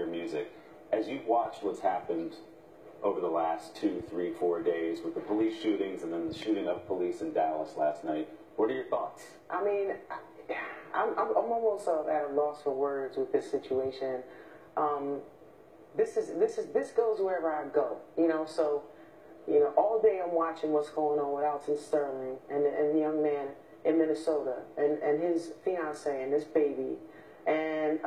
your music. As you've watched what's happened over the last 2, 3, 4 days with the police shootings and then the shooting of police in Dallas last night, what are your thoughts? I mean, I'm almost at a loss for words with this situation. This goes wherever I go, you know. So, you know, all day I'm watching what's going on with Alton Sterling and the young man in Minnesota and his fiance and this baby, and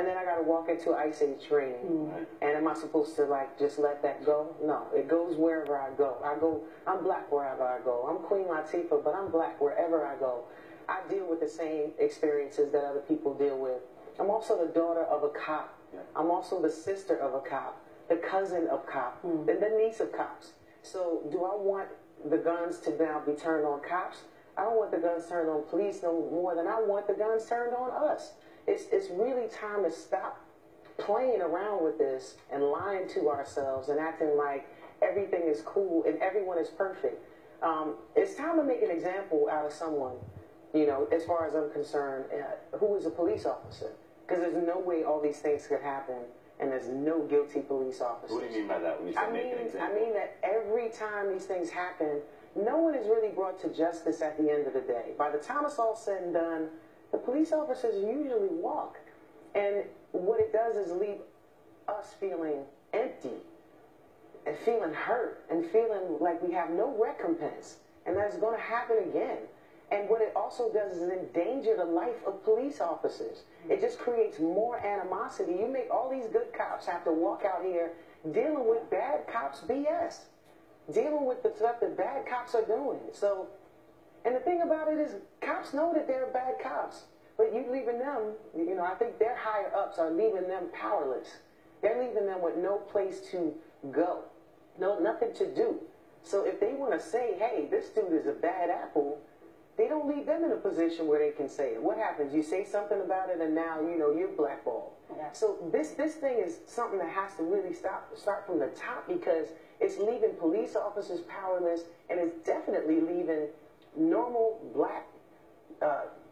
then I got to walk into Ice Age training. Mm-hmm. And am I supposed to like just let that go? No, it goes wherever I go. I'm black wherever I go. I'm Queen Latifah, but I'm black wherever I go. I deal with the same experiences that other people deal with. I'm also the daughter of a cop. Yeah. I'm also the sister of a cop, the cousin of cop, the niece of cops. So do I want the guns to now be turned on cops? I don't want the guns turned on police no more than I want the guns turned on us. It's really time to stop playing around with this and lying to ourselves and acting like everything is cool and everyone is perfect. It's time to make an example out of someone, you know, as far as I'm concerned, who is a police officer. Because there's no way all these things could happen and there's no guilty police officers. What do you mean by that when you say make an example? I mean that every time these things happen, no one is really brought to justice at the end of the day. By the time it's all said and done, the police officers usually walk. And what it does is leave us feeling empty and feeling hurt and feeling like we have no recompense. And that's going to happen again. And what it also does is endanger the life of police officers. It just creates more animosity. You make all these good cops have to walk out here dealing with bad cops' BS, dealing with the stuff that bad cops are doing. So, and the thing about it is, cops know that they're bad cops, but you leaving them, you know, I think their higher ups are leaving them powerless. They're leaving them with no place to go, nothing to do. So if they want to say, hey, this dude is a bad apple, they don't leave them in a position where they can say it. What happens? You say something about it and now, you know, you're blackballed. Yeah. So this thing is something that has to really start from the top, because it's leaving police officers powerless, and it's definitely leaving normal black,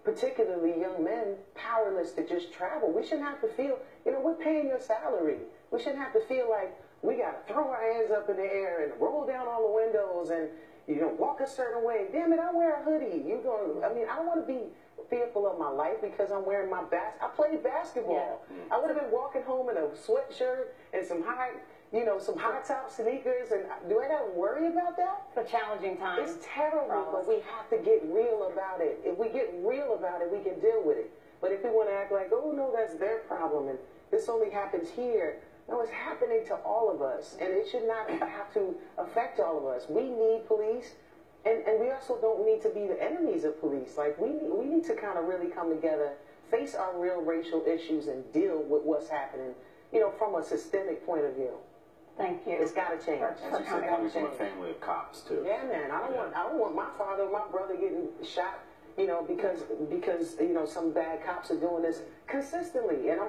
particularly young men, powerless to just travel. We shouldn't have to feel, you know, we're paying your salary. We shouldn't have to feel like we got to throw our hands up in the air and roll down all the windows and, you know, walk a certain way. Damn it, I wear a hoodie. I mean, I don't want to be fearful of my life because I'm wearing my I played basketball. Yeah. I would have been walking home in a sweatshirt and some high top sneakers, and do I got to worry about that? It's a challenging time. It's terrible, but we have to get real about it. If we get real about it, we can deal with it. But if we want to act like, oh no, that's their problem and this only happens here, no, it's happening to all of us, and it should not have to affect all of us. We need police, and we also don't need to be the enemies of police. Like, we need to kind of really come together, face our real racial issues, and deal with what's happening, you know, from a systemic point of view. Thank you. It's got to change. As you said, coming from a family of cops, too. Yeah, man. I don't want my father or my brother getting shot, you know, because you know, some bad cops are doing this consistently. And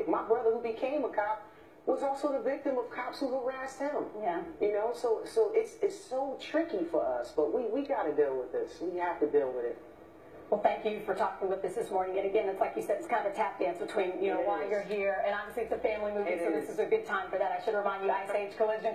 my brother, who became a cop, was also the victim of cops who harassed him. Yeah. You know, so it's so tricky for us, but we got to deal with this. We have to deal with it. Well, thank you for talking with us this morning. And again, it's like you said, it's kind of a tap dance between, you know, why you're here. And obviously it's a family movie, so this is a good time for that. I should remind you, Ice Age Collision.